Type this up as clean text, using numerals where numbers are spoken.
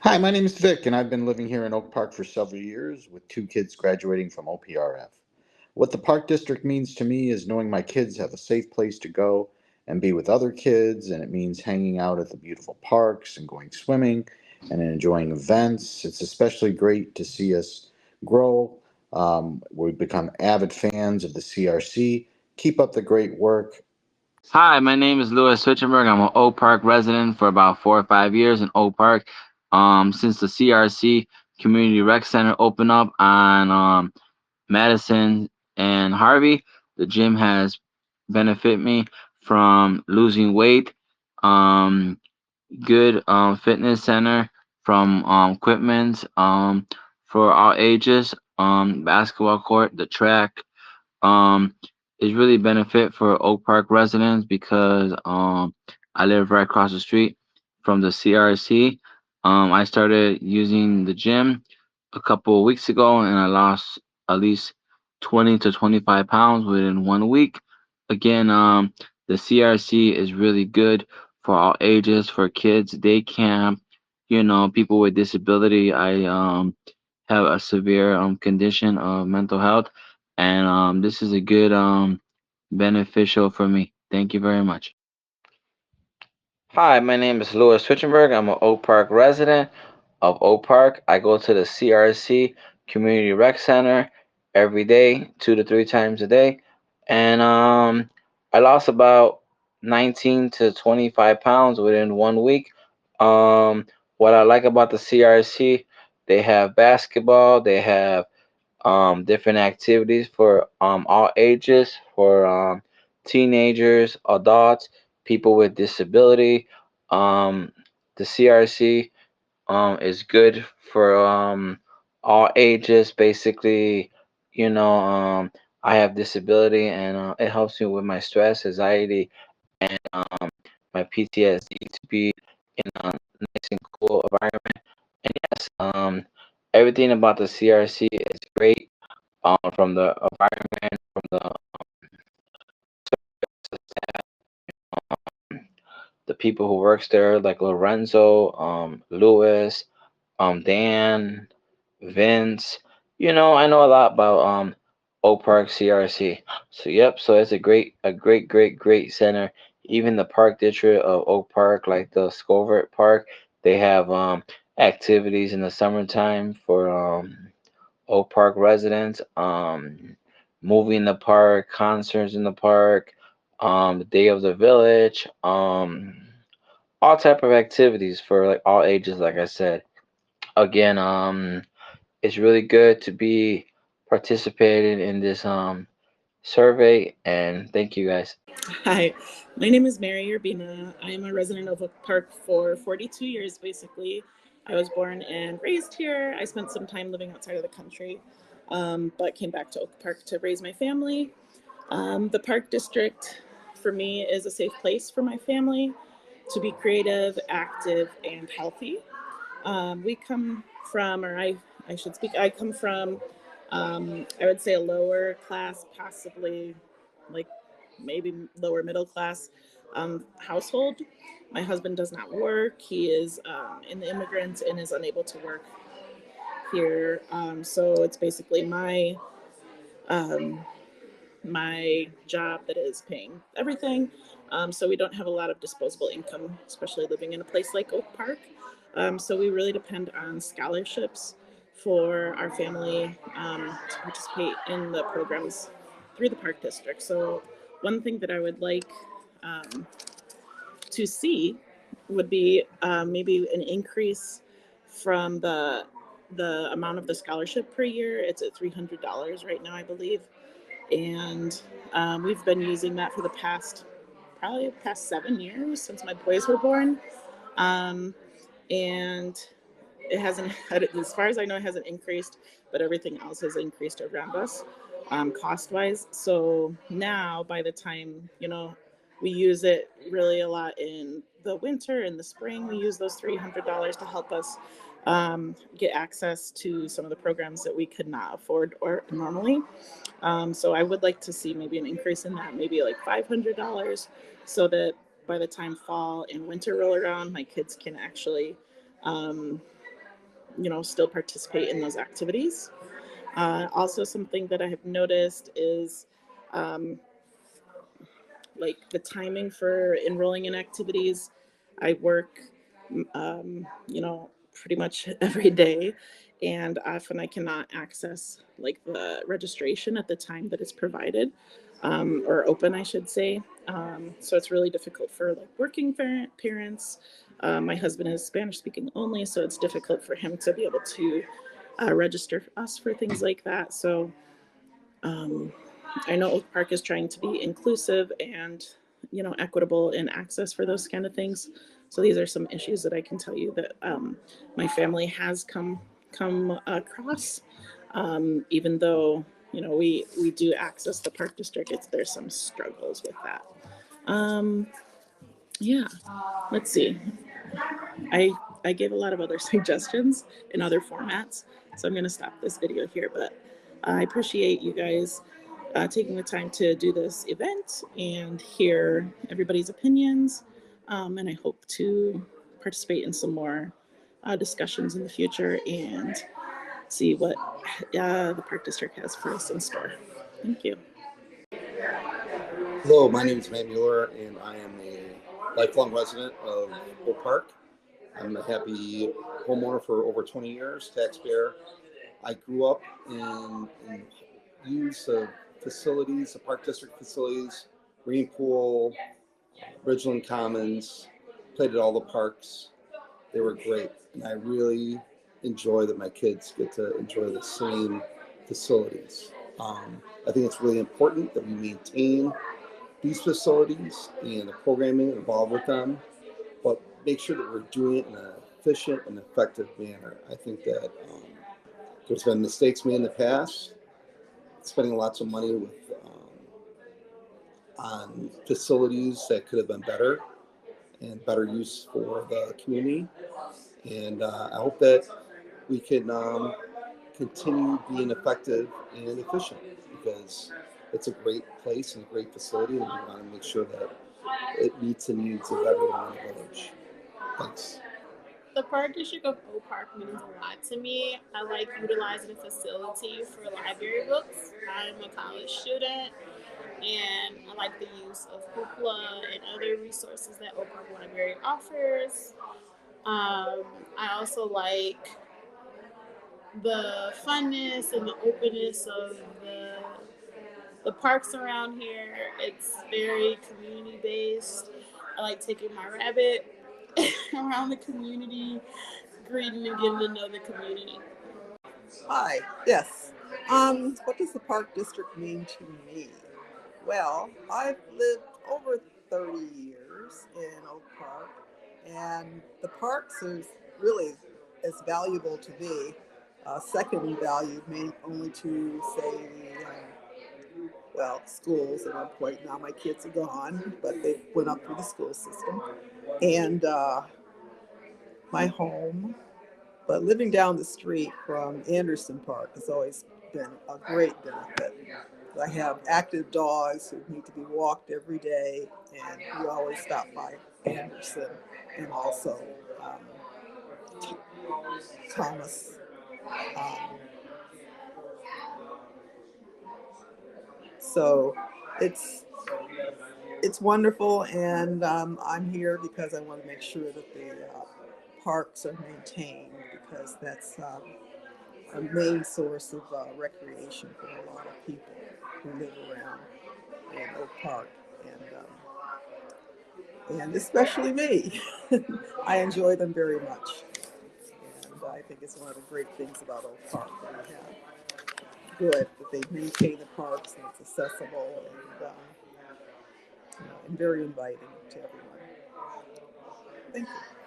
Hi, my name is Vic, and I've been living here in Oak Park for several years with two kids graduating from OPRF. What the Park District means to me is knowing my kids have a safe place to go and be with other kids, and it means hanging out at the beautiful parks and going swimming and enjoying events. It's especially great to see us grow. We've become avid fans of the CRC. Keep up the great work. Hi, my name is Louis Switchenberg. I'm an Oak Park resident for about 4 or 5 years in Oak Park. Since the CRC Community Rec Center opened up on Madison and Harvey, the gym has benefited me from losing weight. Um, Good fitness center from equipment for all ages. Basketball court, the track, um, is really benefit for Oak Park residents because I live right across the street from the CRC. I started using the gym a couple of weeks ago, and I lost at least 20 to 25 pounds within 1 week. Again, the CRC is really good for all ages, for kids, day camp, people with disability. I have a severe condition of mental health, and this is a good beneficial for me. Thank you very much. Hi, my name is Louis Switchenberg. I'm an Oak Park resident of Oak Park. I go to the CRC Community Rec Center every day, 2 to 3 times a day, and I lost about 19 to 25 pounds within 1 week. Um, what I like about the CRC, they have basketball, they have different activities for all ages, for teenagers, adults, people with disability. Um, the CRC is good for all ages. Basically, I have disability, and it helps me with my stress, anxiety, and my PTSD to be in a nice and cool environment. And yes, everything about the CRC is great, from the environment, from the people who works there, like Lorenzo, Lewis, Dan, Vince. I know a lot about Oak Park CRC. So yep, so it's a great center. Even the park district of Oak Park, like the Scovert Park, they have activities in the summertime for Oak Park residents. Movie in the park, concerts in the park, the Day of the Village, all type of activities for like all ages. Like I said, again, it's really good to be participating in this survey, and thank you guys. Hi, my name is Mary Urbina. I am a resident of Oak Park for 42 years, basically. I was born and raised here. I spent some time living outside of the country, but came back to Oak Park to raise my family. The Park District, for me, is a safe place for my family to be creative, active, and healthy. We come from, I should speak, I come from, I would say a lower class, possibly like maybe lower middle class household. My husband does not work. He is an immigrant and is unable to work here. So it's basically um, my job that is paying everything. So we don't have a lot of disposable income, especially living in a place like Oak Park. So we really depend on scholarships for our family to participate in the programs through the park district. So one thing that I would like um, to see would be maybe an increase from the amount of the scholarship per year. It's at $300 right now, I believe, and we've been using that for the past 7 years since my boys were born, um, and it hasn't, as far as I know, it hasn't increased, but everything else has increased around us, cost wise. So now, by the time we use it really a lot in the winter and the spring, we use those $300 to help us get access to some of the programs that we could not afford or normally. So I would like to see maybe an increase in that, maybe like $500, so that by the time fall and winter roll around, my kids can actually um, still participate in those activities. Also, something that I have noticed is um, like the timing for enrolling in activities. I work, pretty much every day, and often I cannot access like the registration at the time that it's provided, or open, I should say. So it's really difficult for like working parents. My husband is Spanish speaking only, so it's difficult for him to be able to register us for things like that. So um, I know Oak Park is trying to be inclusive and equitable in access for those kind of things. So these are some issues that I can tell you that my family has come across. Even though we do access the park district, there's some struggles with that. Um, yeah, let's see. I I gave a lot of other suggestions in other formats, so I'm going to stop this video here. But I appreciate you guys taking the time to do this event and hear everybody's opinions. And I hope to participate in some more discussions in the future and see what the Park District has for us in store. Thank you. Hello, my name is Matt Mueller, and I am a lifelong resident of Oak Park. I'm a happy homeowner for over 20 years, taxpayer. I grew up in use of facilities, the Park District facilities, Green Pool, Ridgeland Commons, played at all the parks. They were great, and I really enjoy that my kids get to enjoy the same facilities. I think it's really important that we maintain these facilities and the programming involved with them, but make sure that we're doing it in an efficient and effective manner. I think that there's been mistakes made in the past, spending lots of money on facilities that could have been better and better use for the community. And I hope that we can continue being effective and efficient, because it's a great place and a great facility, and we want to make sure that it meets the needs of everyone in the village. Thanks. The Park District of Oak Park means a lot to me. I like utilizing the facility for library books. I'm a college student, and I like the use of Hoopla and other resources that Oak Park Library offers. I also like the funness and the openness of the parks around here. It's very community based. I like taking my rabbit around the community, greeting and getting to know the community. Hi, yes. What does the Park District mean to me? Well, I've lived over 30 years in Oak Park, and the parks is really as valuable to me, second in value, maybe only to, say, schools at one point. Now my kids are gone, but they went up through the school system. And my home. But living down the street from Anderson Park has always been a great benefit. I have active dogs who need to be walked every day, and we always stop by Anderson, and also Thomas. Um, so it's wonderful, and I'm here because I want to make sure that the parks are maintained, because that's a main source of recreation for a lot of people who live around in Oak Park, and especially me. I enjoy them very much, and I think it's one of the great things about Oak Park that we have. Good that they maintain the parks, and it's accessible, and very inviting to everyone. Thank you.